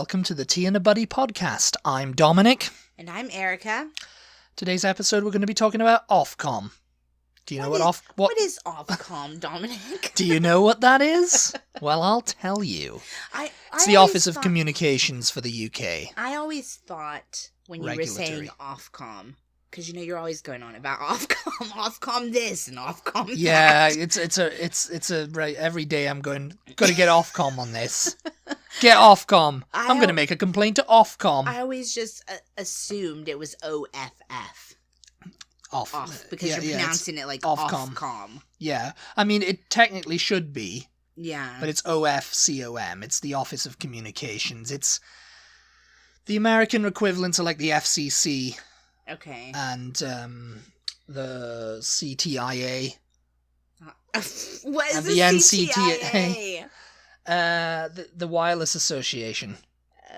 welcome to the Tea and a Buddy podcast. I'm Dominic. And I'm Erica. Today's episode we're going to be talking about OFCOM. Do you know what is OFCOM, Dominic? Do you know what that is? Well, I'll tell you. It's the Office of Communications for the UK. I always thought when you were saying OFCOM, because you're always going on about OFCOM, OFCOM this and OFCOM that. Yeah, it's a right. Every day I'm got to get OFCOM on this. Get OFCOM. I'm going to make a complaint to OFCOM. I always just assumed it was OFF. Off, because you're pronouncing it like OFCOM. Yeah, I mean, it technically should be. Yeah. But it's OFCOM. It's the Office of Communications. It's the American equivalent to like the FCC. Okay. And the CTIA. What is and the NCTA? CTIA? The Wireless Association.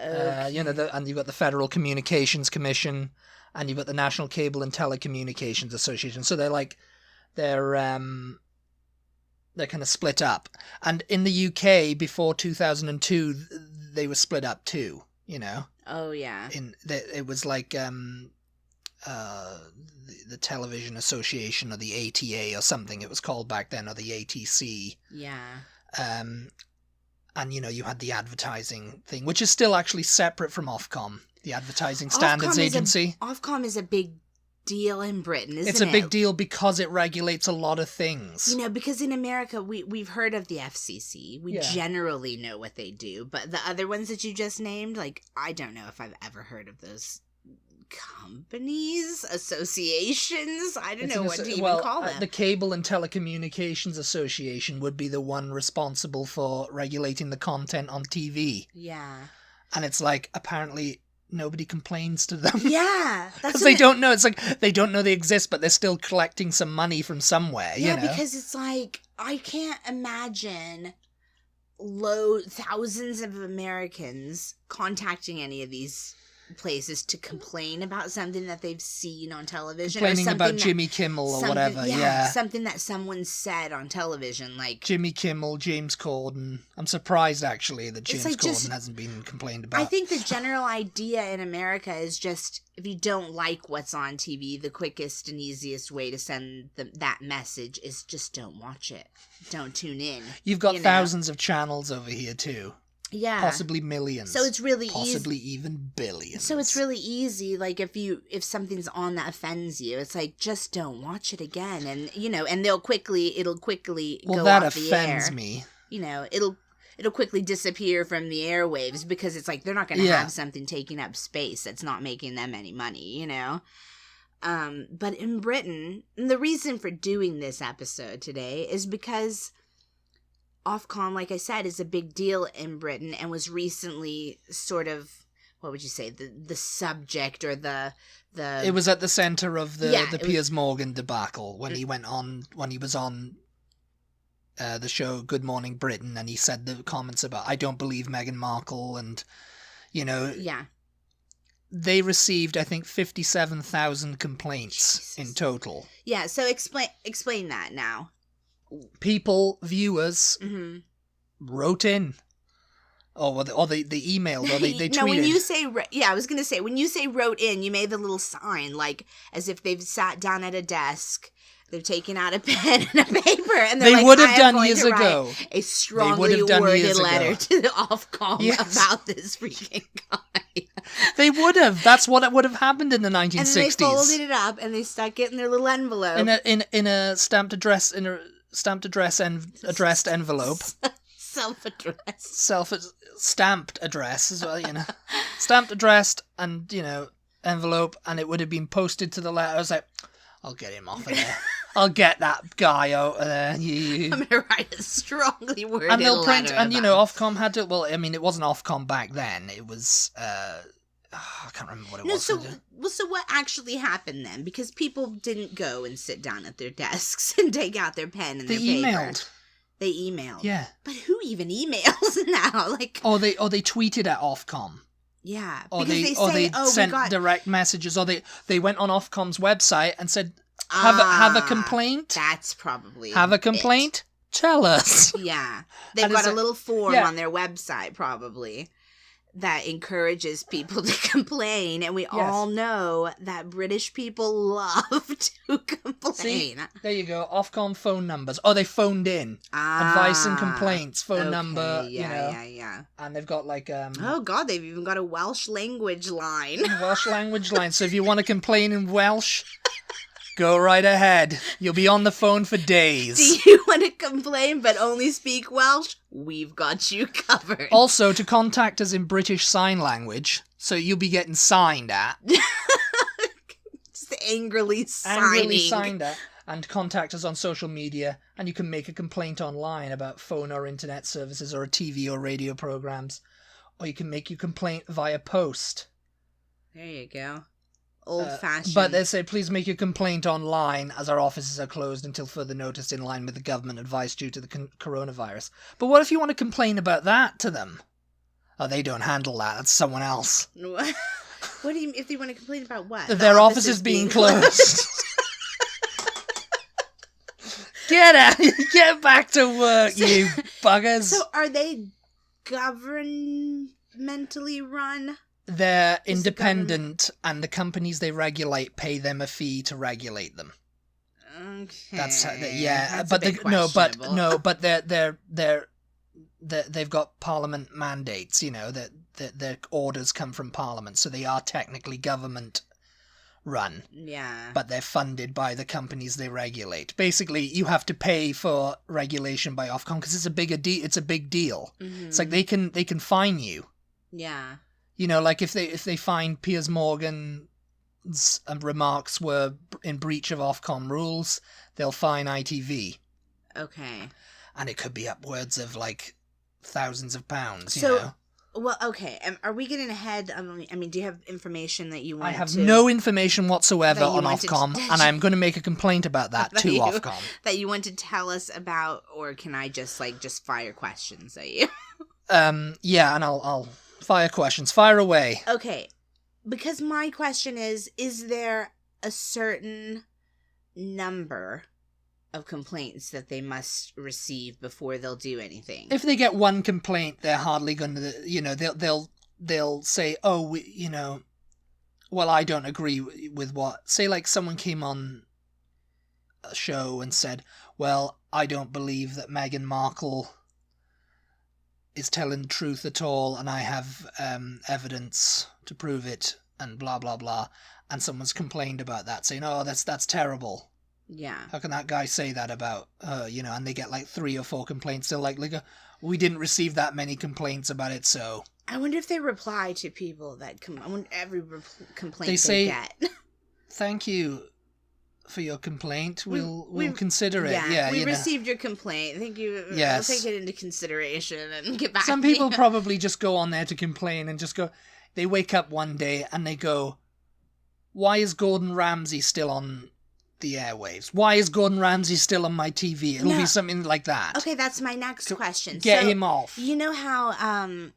Okay. And you've got the Federal Communications Commission. And you've got the National Cable and Telecommunications Association. So they're kind of split up. And in the UK, before 2002, they were split up too, Oh, yeah. It was like the Television Association or the ATA or something it was called back then, or the ATC. Yeah. And, you had the advertising thing, which is still actually separate from Ofcom. The Advertising Standards Agency. Ofcom is a big deal in Britain, isn't it? It's a big deal because it regulates a lot of things. Because in America, we've heard of the FCC. We generally know what they do. But the other ones that you just named, I don't know if I've ever heard of those companies, associations. I don't know what to even call them. The Cable and Telecommunications Association would be the one responsible for regulating the content on TV. Yeah. And it's apparently nobody complains to them. Yeah. Because they don't know. It's they don't know they exist, but they're still collecting some money from somewhere, because it's I can't imagine thousands of Americans contacting any of these places to complain about something that they've seen on television. Complaining about Jimmy Kimmel or whatever, something that someone said on television, Jimmy Kimmel, James Corden. I'm surprised, actually, that James Corden hasn't been complained about. I think the general idea in America is just, if you don't like what's on TV, the quickest and easiest way to send that message is just don't watch it. Don't tune in. You've got thousands of channels over here, too. Yeah. Possibly millions. So it's really possibly even billions. So it's really easy, if something's on that offends you, it's just don't watch it again. And, and it'll quickly go off the air. Well, that offends me. It'll quickly disappear from the airwaves because it's they're not going to have something taking up space that's not making them any money, But in Britain, the reason for doing this episode today is because Ofcom, like I said, is a big deal in Britain and was recently sort of, what would you say, the subject or the... It was at the centre of the Piers Morgan debacle when he was on the show Good Morning Britain, and he said the comments about, I don't believe Meghan Markle, and, Yeah. They received, I think, 57,000 complaints in total. Yeah, so explain that now. People, viewers, wrote in, or they emailed, or they tweeted. No, when you say, I was going to say, when you say wrote in, you made the little sign, as if they've sat down at a desk, they've taken out a pen and a paper, and they're they would have done years ago. A strongly worded letter to the Ofcom about this freaking guy. They would have. That's what it would have happened in the 1960s. And they folded it up and they stuck it in their little envelope. In a stamped address addressed envelope. Stamped address as well, Stamped, addressed, and, envelope, and it would have been posted to the letter. I was I'll get him off of there. I'll get that guy out of there. I'm going to write a strongly worded letter. And they'll print, and, Ofcom had to, well, I mean, it wasn't Ofcom back then. It was, I can't remember what it was. So what actually happened then? Because people didn't go and sit down at their desks and take out their pen and their paper. They emailed. Yeah. But who even emails now? Or they tweeted at Ofcom. Yeah. Or they sent direct messages, or they went on Ofcom's website and said, have a complaint? That's probably Have a complaint? Tell us. Yeah. They've got a little form on their website, probably. that encourages people to complain, and we all know that British people love to complain. See, there you go. Ofcom phone numbers. Oh, they phoned in. Advice and complaints. Phone number, Yeah. And they've got like... oh, God, they've even got a Welsh language line. Welsh language line. So if you want to complain in Welsh... Go right ahead. You'll be on the phone for days. Do you want to complain but only speak Welsh? We've got you covered. Also, to contact us in British Sign Language, so you'll be getting signed at. Just angrily signing. Angrily signed at. And contact us on social media, and you can make a complaint online about phone or internet services or TV or radio programs. Or you can make your complaint via post. There you go. Old-fashioned. But they say, please make your complaint online, as our offices are closed until further notice in line with the government advice due to the coronavirus. But what if you want to complain about that to them? Oh, they don't handle that. That's someone else. What do you mean, if they want to complain about what? Their offices being closed. Get out! Get back to work, you buggers! So are they governmentally run? They're independent, and the companies they regulate pay them a fee to regulate them. Okay. That's but they've got Parliament mandates. You know that their orders come from Parliament, so they are technically government run. Yeah. But they're funded by the companies they regulate. Basically, you have to pay for regulation by Ofcom because it's a big deal. Mm-hmm. It's like they can fine you. Yeah. You know, like if they find Piers Morgan's remarks were in breach of Ofcom rules, they'll fine ITV. Okay. And it could be upwards of like thousands of pounds, you know? know? Well, okay. Are we getting ahead? I mean, do you have information that you want I have no information whatsoever on Ofcom, and I'm going to make a complaint about that to Ofcom. That you want to tell us about, or can I just fire questions at you? Yeah, and I'll fire questions. Fire away. Okay. Because my question is there a certain number of complaints that they must receive before they'll do anything? If they get one complaint, they're hardly going to, you know, they'll say, oh, well, I don't agree with what, say like someone came on a show and said, well, I don't believe that Meghan Markle is telling the truth at all, and I have evidence to prove it, and blah blah blah, and someone's complained about that, saying, "Oh, that's terrible. Yeah, how can that guy say that about her?" You know, and they get like 3 or 4 complaints. They're like, "We didn't receive that many complaints about it, so." I wonder if they reply to people that I wonder every complaint they say, get. "Thank you for your complaint. We'll consider it." Yeah, we received your complaint. Thank you. Yes. We'll take it into consideration and get back. Some people probably just go on there to complain and just go. They wake up one day and they go, "Why is Gordon Ramsay still on the airwaves? Why is Gordon Ramsay still on my TV?" It'll be something like that. Okay, that's my next question. Get him off. You know how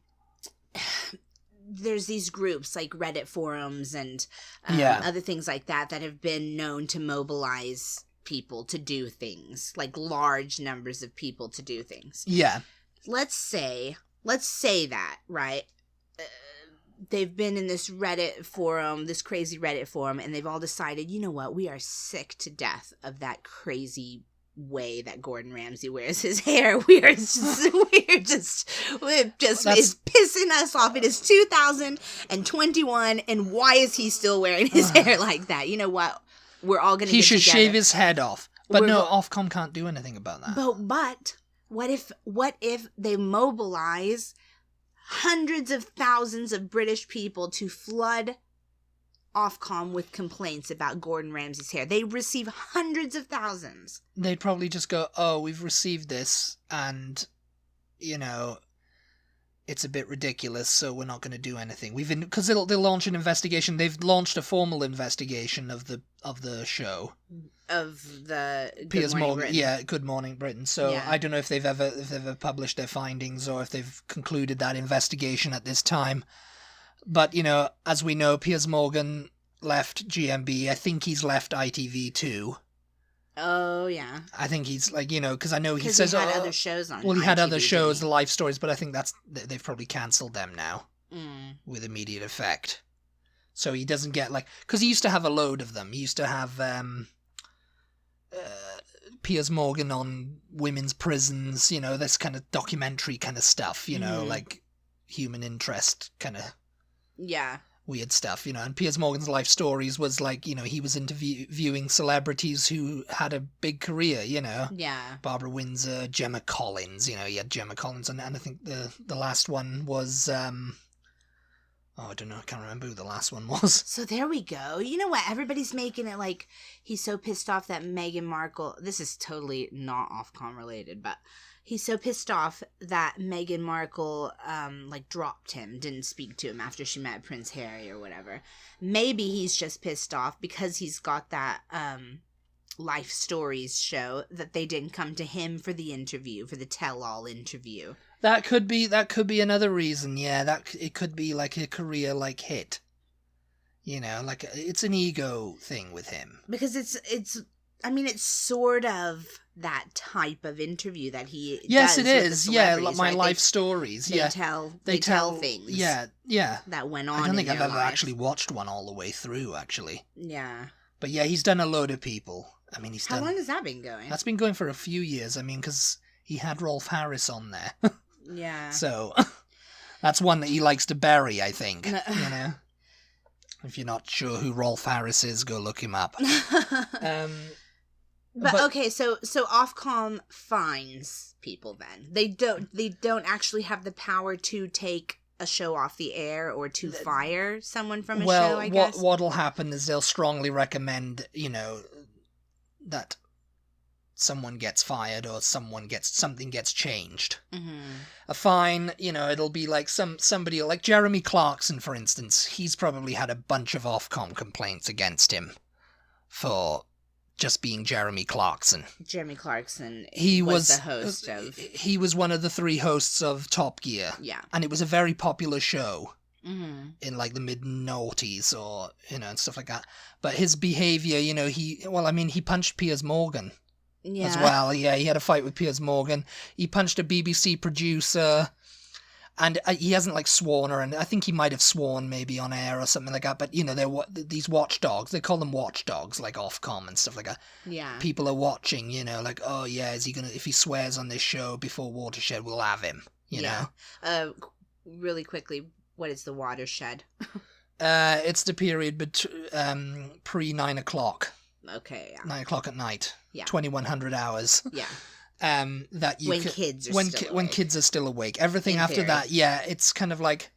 there's these groups like Reddit forums and other things like that have been known to mobilize people to do things, like large numbers of people to do things. Yeah. Let's say that, right? They've been in this Reddit forum, this crazy Reddit forum, and they've all decided, you know what, we are sick to death of that crazy way that Gordon Ramsay wears his hair. It's pissing us off. It is 2021, and why is he still wearing his hair like that? You know what? We're all going to He should shave his head off. But Ofcom can't do anything about that. But what if they mobilize hundreds of thousands of British people to flood Ofcom with complaints about Gordon Ramsay's hair? They receive hundreds of thousands. They'd probably just go, "Oh, we've received this, and, you know, it's a bit ridiculous, so we're not going to do anything." Because they'll launch an investigation. They've launched a formal investigation of the show. Of the Piers Morgan, Britain. Yeah, Good Morning Britain. So I don't know if they've ever published their findings or if they've concluded that investigation at this time. But, you know, as we know, Piers Morgan left GMB. I think he's left ITV too. Oh, yeah. I think he's like, you know, because I know he says... says... he had other shows on Well, he had ITV, other shows, the live stories, but I think they've probably cancelled them now. with immediate effect. So he doesn't get like, because he used to have a load of them. He used to have Piers Morgan on women's prisons, you know, this kind of documentary kind of stuff, you know, like human interest kind of weird stuff, you know. And Piers Morgan's life stories was like, you know, he was interviewing celebrities who had a big career, you know. Yeah. Barbara Windsor, Gemma Collins, you know, he had Gemma Collins, and I think the last one was I don't know. I can't remember who the last one was. So there we go. You know what? Everybody's making it like he's so pissed off that Meghan Markle... This is totally not OFCOM related, but he's so pissed off that Meghan Markle, dropped him, didn't speak to him after she met Prince Harry or whatever. Maybe he's just pissed off because he's got that Life Stories show that they didn't come to him for the interview, for the tell-all interview. That could be another reason, yeah. That it could be like a career like hit, you know, like it's an ego thing with him. Because it's sort of that type of interview that he yes, does it is, yeah. My right? life stories, they yeah. They tell things, yeah, that went on. I don't think I've ever life. actually watched one all the way through, actually. Yeah, but yeah, he's done a load of people. I mean, How long has that been going? That's been going for a few years. I mean, because he had Rolf Harris on there. Yeah. So, that's one that he likes to bury, I think, you know. If you're not sure who Rolf Harris is, go look him up. But okay, so Ofcom fines people then. They don't actually have the power to take a show off the air or to fire someone from a show, I guess. What'll happen is they'll strongly recommend, you know, that someone gets fired or something gets changed. A fine, you know, it'll be like somebody like Jeremy Clarkson, for instance. He's probably had a bunch of Ofcom complaints against him for just being Jeremy Clarkson. Jeremy Clarkson was the host of... He was one of the 3 hosts of Top Gear. Yeah. And it was a very popular show. In like the mid-noughties or, you know, and stuff like that. But his behaviour, you know, he punched Piers Morgan as well. Yeah, he had a fight with Piers Morgan. He punched a BBC producer. And he hasn't like sworn and I think he might have sworn maybe on air or something like that. But, you know, they're these watchdogs. They call them watchdogs, like Ofcom and stuff like that. Yeah. People are watching, you know, like, oh yeah, if he swears on this show before Watershed, we'll have him, you know? Really quickly, what is the Watershed? It's the period pre 9 o'clock. Okay. Yeah. 9 o'clock at night. Yeah. 2100 hours. Yeah. That you when kids are still awake. Everything after that, yeah, it's kind of like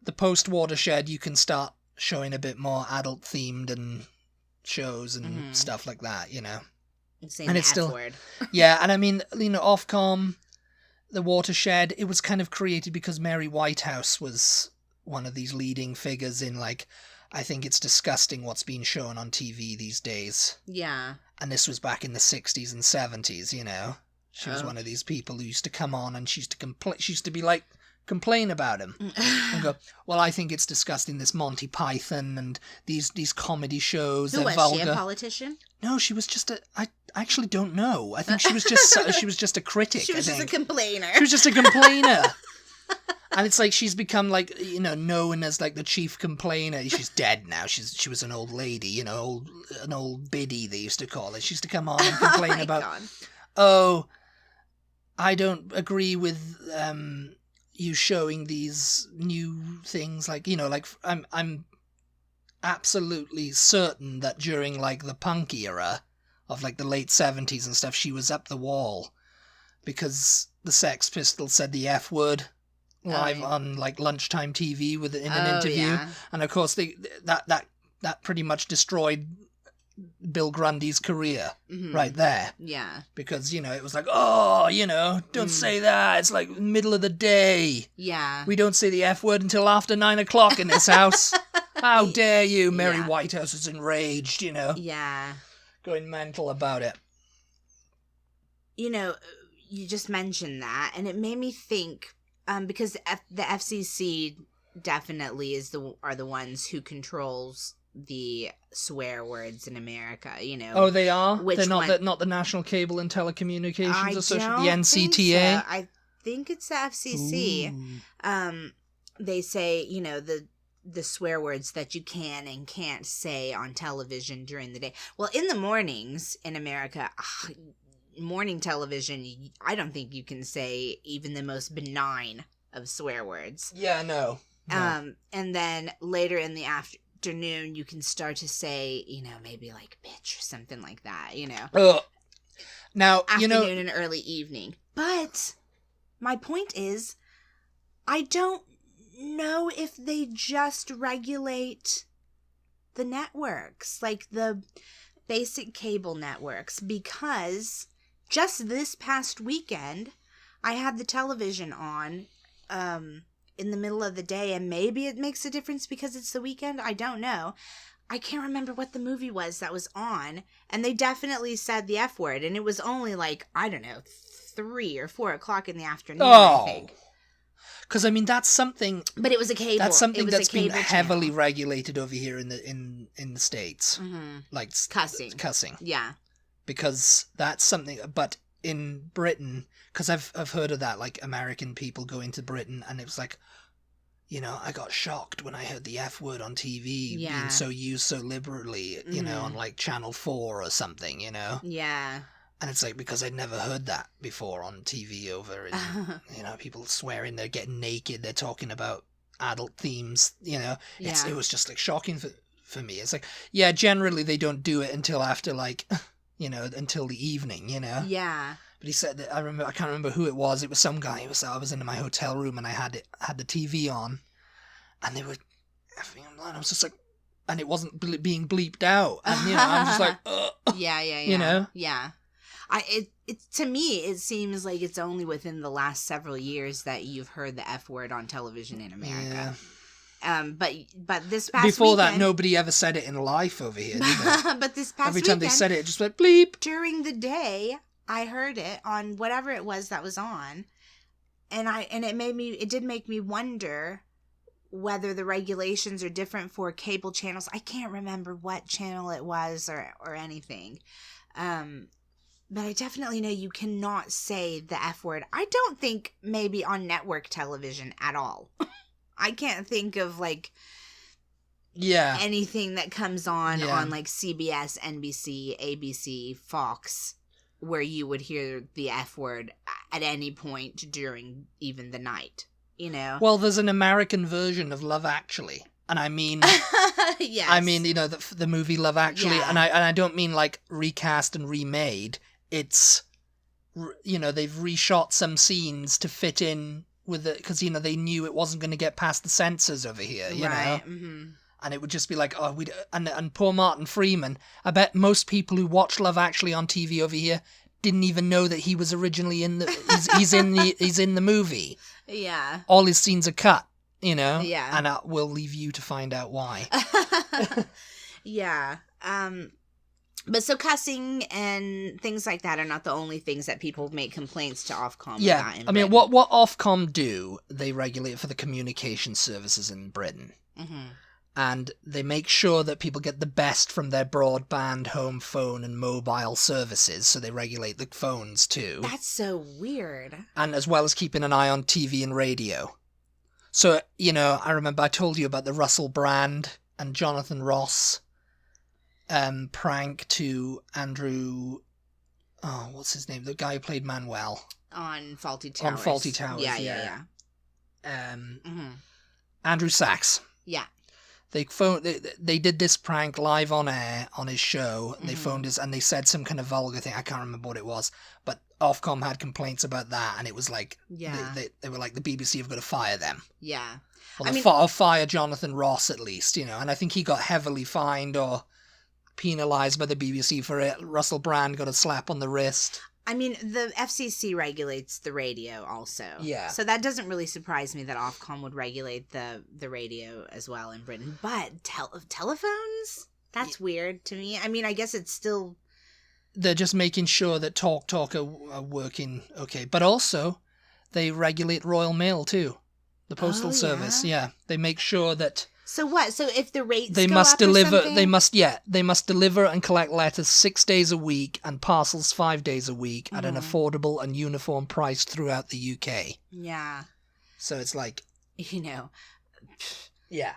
the post Watershed. You can start showing a bit more adult themed and shows and stuff like that, you know. And it's still word. Yeah, and I mean, you know, Ofcom, the Watershed, it was kind of created because Mary Whitehouse was one of these leading figures in, like, I think it's disgusting what's being shown on TV these days. Yeah. And this was back in the 60s and 70s, you know. She was one of these people who used to come on and she used to be like, complain about him. And go, well, I think it's disgusting, this Monty Python and these comedy shows. Who was vulgar. She a politician? No, she was just I actually don't know. I think she was just a critic. She was just a complainer. She was just a complainer. And it's like she's become like, you know, known as like the chief complainer. She's dead now. She was an old lady, you know, an old biddy they used to call her. She used to come on and complain about, oh, I don't agree with you showing these new things. Like, you know, like I'm absolutely certain that during like the punk era of like the late 70s and stuff, she was up the wall because the Sex Pistols said the F word live on like lunchtime TV in an interview, and of course that pretty much destroyed Bill Grundy's career right there. Yeah, because you know it was like, oh, you know, don't say that. It's like middle of the day. Yeah, we don't say the F word until after 9 o'clock in this house. How dare you? Mary Whitehouse is enraged. You know. Yeah, going mental about it. You know, you just mentioned that, and it made me think. Because the FCC definitely are the ones who controls the swear words in America, you know. Oh, they are? They're not the National Cable and Telecommunications Association, the NCTA? I think it's the FCC. they say, you know, the swear words that you can and can't say on television during the day. Well, in the mornings in America, morning television, I don't think you can say even the most benign of swear words. Yeah, no. And then later in the afternoon, you can start to say, you know, maybe like bitch or something like that, you know. Now, afternoon and early evening. But my point is, I don't know if they just regulate the networks, like the basic cable networks, because just this past weekend I had the television on in the middle of the day, and maybe it makes a difference because it's the weekend, I don't know. I can't remember what the movie was that was on, and they definitely said the F word, and it was only like, I don't know, 3 or 4 o'clock in the afternoon, I think. Because I mean that's something. But it was a cable. That's something that's been channel. heavily regulated over here in the States, like cussing. Yeah. Because that's something. But in Britain, because I've heard of that, like American people going to Britain, and it was like, you know, I got shocked when I heard the F word on TV being so used so liberally, you know, on like Channel 4 or something, you know. Yeah. And it's like, because I'd never heard that before on TV over in, you know, people swearing, they're getting naked, they're talking about adult themes, you know. It was just like shocking for me. It's like, yeah, generally they don't do it until after like, you know, until the evening, you know. Yeah. But he said that, I can't remember who it was. It was some guy. I was in my hotel room and I had the TV on, and they were, I was just like, and it wasn't being bleeped out, and you know, I'm just like, yeah, you know, yeah. It to me, it seems like it's only within the last several years that you've heard the F word on television in America. Yeah. But this past before weekend, that, nobody ever said it in life over here. Did they? But this past every time weekend, they said it just went bleep. During the day, I heard it on whatever it was that was on, and it did make me wonder whether the regulations are different for cable channels. I can't remember what channel it was or anything. But I definitely know you cannot say the F word. I don't think maybe on network television at all. I can't think of like anything that comes on like CBS, NBC, ABC, Fox, where you would hear the F word at any point during even the night, you know? Well, there's an American version of Love Actually. And I mean, yes. I mean, you know, the movie Love Actually, and I don't mean like recast and remade. It's, you know, they've reshot some scenes to fit in with it, because, you know, they knew it wasn't going to get past the censors over here, you know? Mm-hmm. And it would just be like, oh, and poor Martin Freeman. I bet most people who watch Love Actually on TV over here didn't even know that he was originally in the, he's in the movie. Yeah. All his scenes are cut, you know? Yeah. And we'll leave you to find out why. Yeah. But so cussing and things like that are not the only things that people make complaints to Ofcom about in Britain. I mean, what Ofcom do, they regulate for the communication services in Britain. Mm-hmm. And they make sure that people get the best from their broadband, home phone, and mobile services, so they regulate the phones too. That's so weird. And as well as keeping an eye on TV and radio. So, you know, I remember I told you about the Russell Brand and Jonathan Ross prank to Andrew, what's his name? The guy who played Manuel. On Faulty Towers. Yeah. Andrew Sachs. Yeah. They did this prank live on air on his show. They phoned us and they said some kind of vulgar thing. I can't remember what it was, but Ofcom had complaints about that, and it was like, they were like, the BBC have got to fire them. Yeah. Or fire Jonathan Ross at least, you know, and I think he got heavily fined or penalised by the BBC for it. Russell Brand got a slap on the wrist. I mean, the FCC regulates the radio also. Yeah. So that doesn't really surprise me that Ofcom would regulate the radio as well in Britain. But telephones? That's weird to me. I mean, I guess it's still... They're just making sure that Talk are working okay. But also, they regulate Royal Mail too. The Postal Service, yeah. They make sure that... So what? So if the rates they go must up deliver, or something? they must deliver and collect letters 6 days a week and parcels 5 days a week at an affordable and uniform price throughout the UK. Yeah. So it's like, you know, Yeah.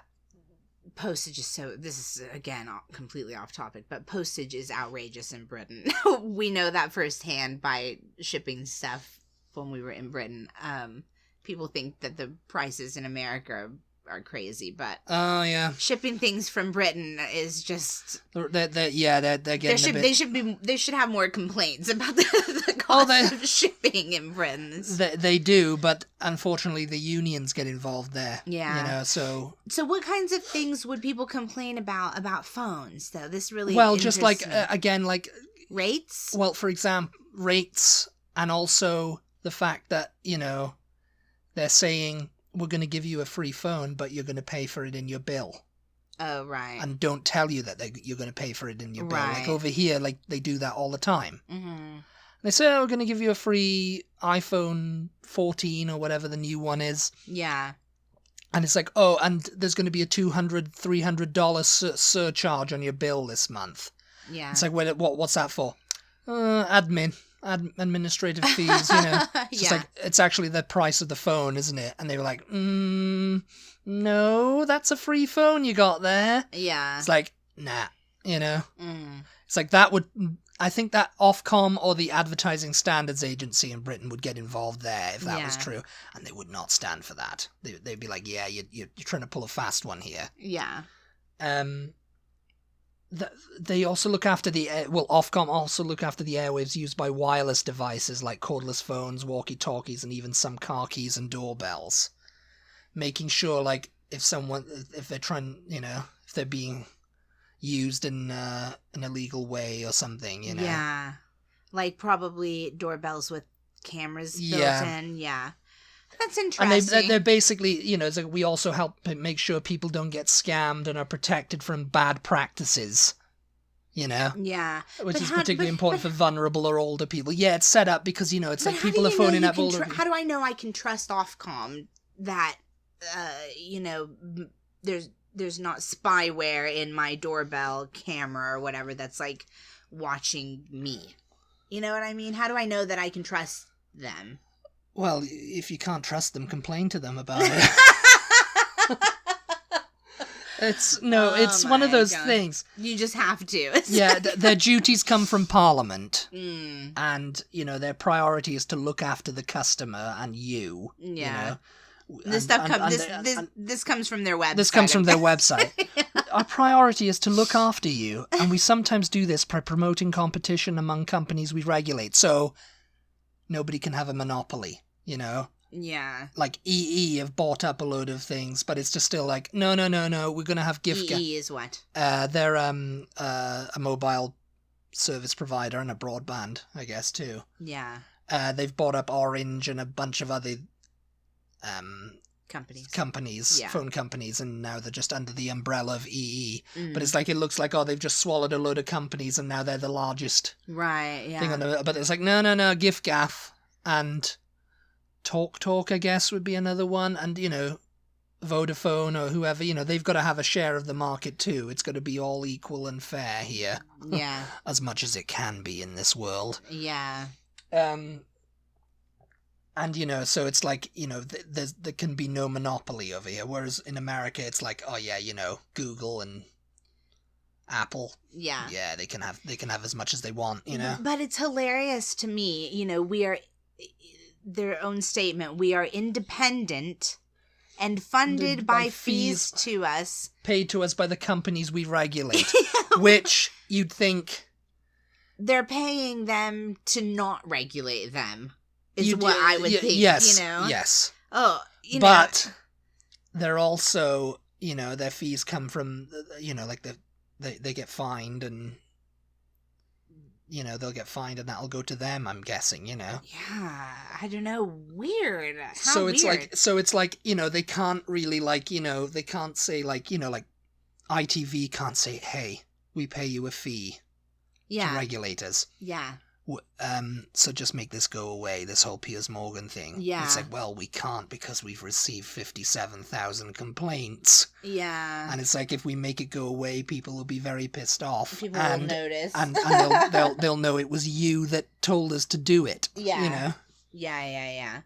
postage is so, this is again completely off topic, but postage is outrageous in Britain. We know that firsthand by shipping stuff when we were in Britain. People think that the prices in America are crazy, but Oh yeah, shipping things from Britain is just they're getting a bit... they should have more complaints about the cost of shipping in Britain. They do, but unfortunately the unions get involved there. Yeah, you know, so what kinds of things would people complain about phones though? This really just like again, like rates. Well, for example, rates, and also the fact that, you know, they're saying, we're going to give you a free phone, but you're going to pay for it in your bill. Oh, right. And don't tell you that you're going to pay for it in your bill. Right. Like over here, like they do that all the time. Mm-hmm. They say, oh, we're going to give you a free iPhone 14 or whatever the new one is. Yeah. And it's like, oh, and there's going to be a $200, $300 surcharge on your bill this month. Yeah. It's like, what's that for? Administrative fees, you know. It's just like, it's actually the price of the phone, isn't it? And they were like, no, that's a free phone you got there. Yeah. It's like, nah, you know. It's like I think that Ofcom or the Advertising Standards Agency in Britain would get involved there if that was true, and they would not stand for that. They'd be like, yeah, you're trying to pull a fast one here. Yeah. They also look after Ofcom also look after the airwaves used by wireless devices like cordless phones, walkie-talkies, and even some car keys and doorbells. Making sure, like, if they're trying, you know, if they're being used in an illegal way or something, you know. Yeah. Like probably doorbells with cameras built in. Yeah. That's interesting. And they're basically, you know, it's like we also help make sure people don't get scammed and are protected from bad practices, you know? Yeah. Which is particularly important for vulnerable or older people. Yeah, it's set up because, you know, it's like people are phoning up older people. How do I know I can trust Ofcom that, you know, there's not spyware in my doorbell camera or whatever that's, like, watching me? You know what I mean? How do I know that I can trust them? Well, if you can't trust them, complain to them about it. It's one of those things. You just have to. Yeah, their duties come from Parliament. And, you know, their priority is to look after the customer and you. Yeah. You know? This comes from their website. This comes from their website. Our priority is to look after you, and we sometimes do this by promoting competition among companies we regulate. So nobody can have a monopoly, you know? Yeah. Like EE have bought up a load of things, but it's just still like, no, we're going to have gift... EE is what? They're a mobile service provider and a broadband, I guess, too. Yeah. They've bought up Orange and a bunch of other companies, phone companies, and now they're just under the umbrella of EE. But it's like, it looks like, they've just swallowed a load of companies and now they're the largest thing on the... But it's like, no, giffgaff and Talk, I guess, would be another one. And, you know, Vodafone or whoever, you know, they've got to have a share of the market too. It's got to be all equal and fair here. Yeah. As much as it can be in this world. Yeah. And, you know, so it's like, you know, there can be no monopoly over here. Whereas in America, it's like, oh yeah, you know, Google and Apple. Yeah. Yeah, they can have as much as they want, you know. But it's hilarious to me, you know, we are, their own statement, we are independent and funded by fees to us. Paid to us by the companies we regulate. Which you'd think... They're paying them to not regulate them. Is what I would think, yes, you know? Yes. Oh, you know. But they're also, you know, their fees come from, you know, like they get fined and, you know, they'll get fined and that'll go to them, I'm guessing, you know? Yeah, I don't know. Weird. So it's like, you know, they can't really, like, you know, they can't say, like, you know, like, ITV can't say, hey, we pay you a fee to regulators. Yeah. So just make this go away, this whole Piers Morgan thing. Yeah. It's like, well, we can't because we've received 57,000 complaints. Yeah. And it's like, if we make it go away, people will be very pissed off. People will notice. And they'll know it was you that told us to do it. Yeah. You know? Yeah.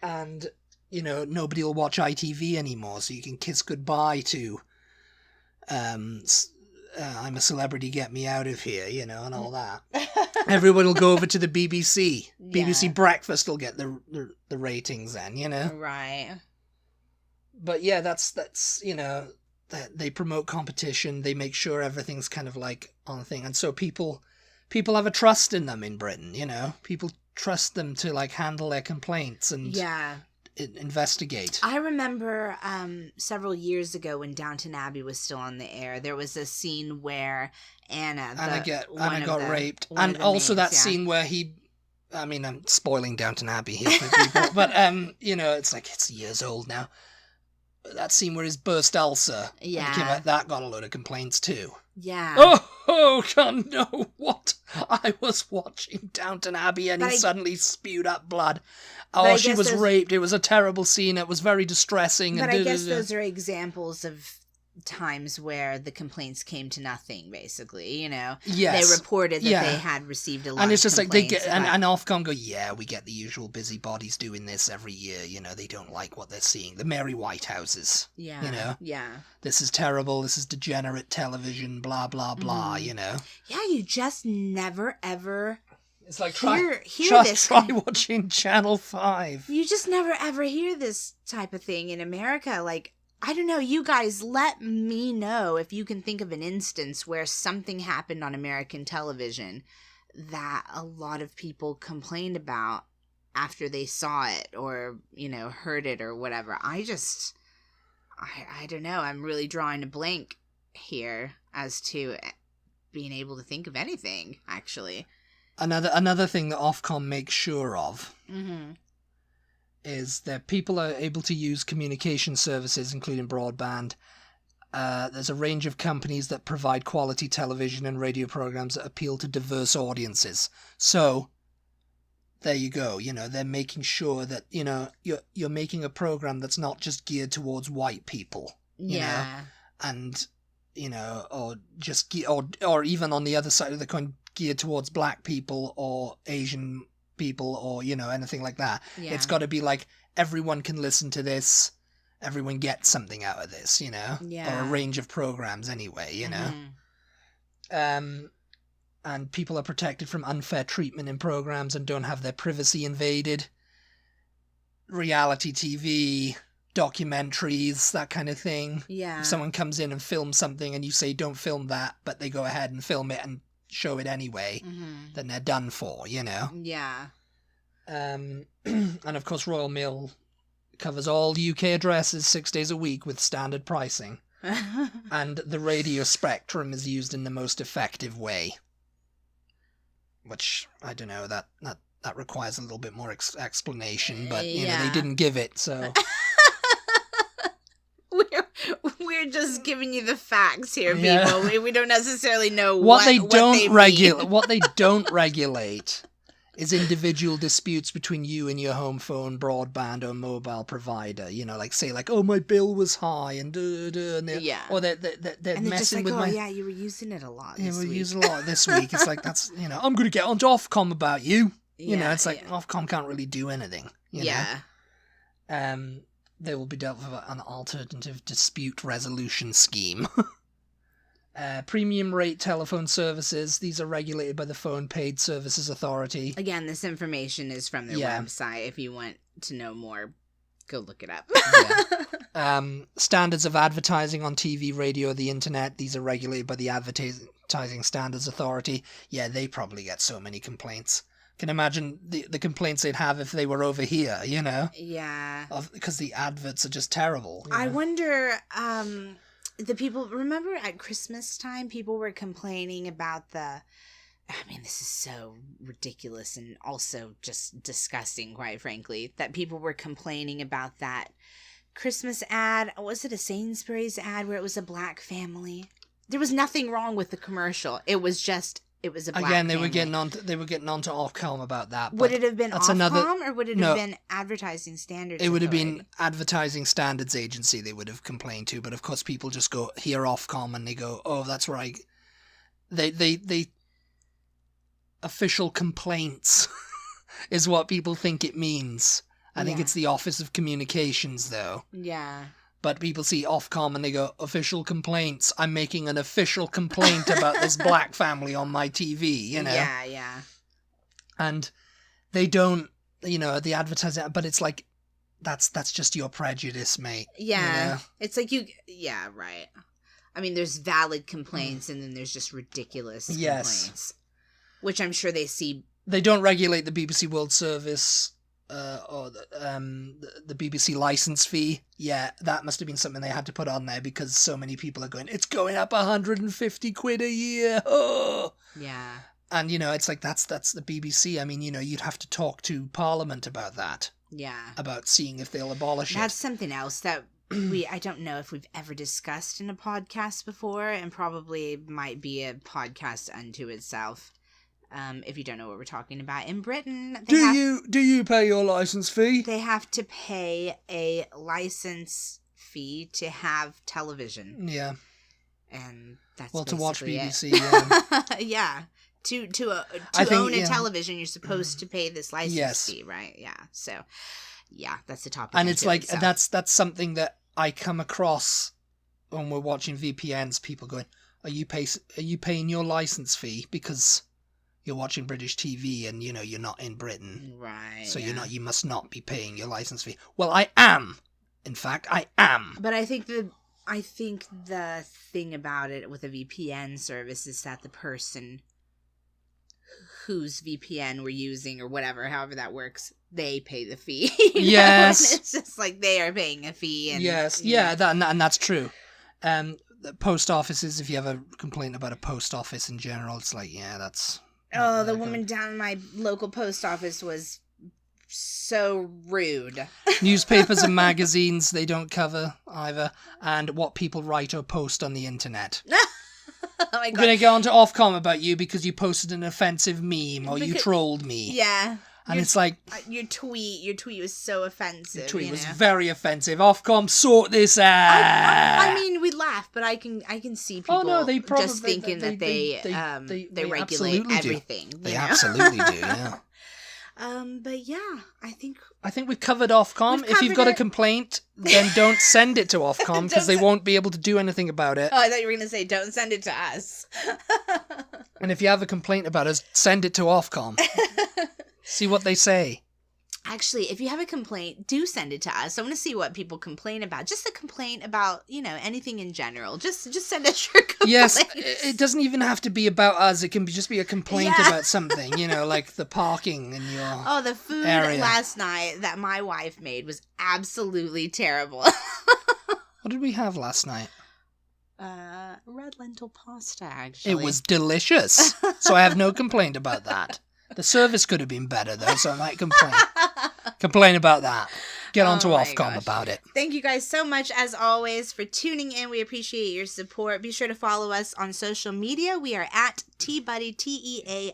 And nobody will watch ITV anymore, so you can kiss goodbye to I'm a celebrity, get me out of here, and all that. Everyone will go over to the BBC. Yeah. BBC Breakfast will get the ratings then, Right. But yeah, that's they promote competition. They make sure everything's kind of like on the thing, and so people have a trust in them in Britain. People trust them to like handle their complaints and investigate. I remember several years ago when Downton Abbey was still on the air, there was a scene where Anna got raped, and also that scene where I'm spoiling Downton Abbey here for people, but it's like it's years old now. That scene where his burst ulcer, that got a load of complaints too. Yeah. Oh, can't know what? I was watching Downton Abbey and he suddenly spewed up blood. Oh, she was raped. It was a terrible scene. It was very distressing. But I guess those are examples of times where the complaints came to nothing, basically, Yes. They reported that they had received a lot of complaints. And it's just like they get, and Ofcom go, we get the usual busybodies doing this every year, they don't like what they're seeing. The Mary Whitehouses, Yeah. This is terrible, this is degenerate television, blah, blah, blah, Yeah, you just never, ever... It's like, try watching Channel 5. You just never, ever hear this type of thing in America, like... I don't know, you guys, let me know if you can think of an instance where something happened on American television that a lot of people complained about after they saw it or, heard it or whatever. I don't know, I'm really drawing a blank here as to being able to think of anything, actually. Another thing that Ofcom makes sure of... Mm-hmm. is that people are able to use communication services, including broadband. There's a range of companies that provide quality television and radio programs that appeal to diverse audiences. So, there you go. They're making sure that, you're making a program that's not just geared towards white people. And, or even on the other side of the coin, geared towards black people or Asian people or anything like that. It's got to be like everyone can listen to this, everyone gets something out of this, or a range of programs anyway, and people are protected from unfair treatment in programs and don't have their privacy invaded. Reality TV, documentaries, that kind of thing. If someone comes in and films something and you say don't film that, but they go ahead and film it and show it anyway, then they're done for, And of course Royal Mail covers all UK addresses 6 days a week with standard pricing. And the radio spectrum is used in the most effective way. Which, I don't know, that requires a little bit more explanation, but, they didn't give it, so... We're just giving you the facts here, people. Yeah. We don't necessarily know what they don't regulate. What they don't regulate is individual disputes between you and your home phone, broadband, or mobile provider. Say, oh, my bill was high, and or they're messing with my. You were using it a lot. This week. Using a lot this week. It's like that's I'm going to get onto Ofcom about you. It's like Ofcom can't really do anything. They will be dealt with an alternative dispute resolution scheme. Premium rate telephone services. These are regulated by the Phone Paid Services Authority. Again, this information is from their website. If you want to know more, go look it up. Standards of advertising on TV, radio, or the internet. These are regulated by the Advertising Standards Authority. Yeah, they probably get so many complaints. Can imagine the complaints they'd have if they were over here, Yeah. Because the adverts are just terrible. I wonder, the people, remember at Christmas time, people were complaining about this is so ridiculous and also just disgusting, quite frankly, that people were complaining about that Christmas ad. Was it a Sainsbury's ad where it was a black family? There was nothing wrong with the commercial. It was a black Again, they family. were getting on to Ofcom about that. Would it have been Ofcom or would it have been Advertising Standards It would have Authority? been Advertising Standards Agency they would have complained to, but of course people just go, hear Ofcom, and they go, oh, that's where they official complaints is what people think it means. I think it's the Office of Communications, though. Yeah. But people see Ofcom and they go, official complaints. I'm making an official complaint about this black family on my TV, you know? Yeah, yeah. And they don't, the advertising, but it's like, that's just your prejudice, mate. Yeah. You know? It's like yeah, right. I mean, there's valid complaints and then there's just ridiculous complaints. Which I'm sure they see. They don't regulate the BBC World Service or the BBC license fee. Yeah, that must have been something they had to put on there because so many people are going, it's going up 150 quid a year. Oh. Yeah. And, it's like, that's the BBC. I mean, you'd have to talk to Parliament about that. Yeah. About seeing if they'll abolish it. That's something else that I don't know if we've ever discussed in a podcast before, and probably might be a podcast unto itself. If you don't know what we're talking about. In Britain, do you pay your license fee? They have to pay a license fee to have television. Yeah. And that's to watch BBC. Yeah. Yeah. To own a television, you're supposed to pay this license fee, right? Yeah. So, yeah, that's the topic. And it's like that's something that I come across when we're watching VPNs. People going, "Are you paying your license fee because you're watching British TV and you're not in Britain, right? So you must not be paying your license fee." Well, I am. In fact, I am. But I think the thing about it with a VPN service is that the person whose VPN we're using or whatever, however that works, they pay the fee. Yes. And it's just like they are paying a fee. And, yes. Yeah, and that's true. The post offices, if you have a complaint about a post office in general, it's like, that's... Oh, the woman down in my local post office was so rude. Newspapers and magazines, they don't cover either. And what people write or post on the internet. Oh my God. I'm going to go on to Ofcom about you because you posted an offensive meme or you trolled me. Yeah. And it's like... Your tweet was so offensive. Your tweet was very offensive. Ofcom, sort this out. I mean, we laugh, but I can see people they probably, just thinking that they regulate everything. They absolutely do, yeah. But yeah, I think we've covered Ofcom. If you've got a complaint, then don't send it to Ofcom because they won't be able to do anything about it. Oh, I thought you were going to say don't send it to us. And if you have a complaint about us, send it to Ofcom. See what they say. Actually, if you have a complaint, do send it to us. I want to see what people complain about. Just a complaint about, anything in general. Just send us your complaints. Yes, it doesn't even have to be about us. It can just be a complaint about something, like the parking in your the food area. Last night that my wife made was absolutely terrible. What did we have last night? Red lentil pasta, actually. It was delicious. So I have no complaint about that. The service could have been better, though, so I might complain about that. Get on to Ofcom about it. Thank you guys so much, as always, for tuning in. We appreciate your support. Be sure to follow us on social media. We are at TButty,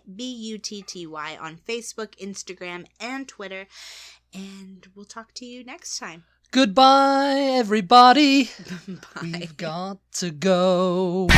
TEABUTTY, on Facebook, Instagram, and Twitter. And we'll talk to you next time. Goodbye, everybody. Bye. We've got to go.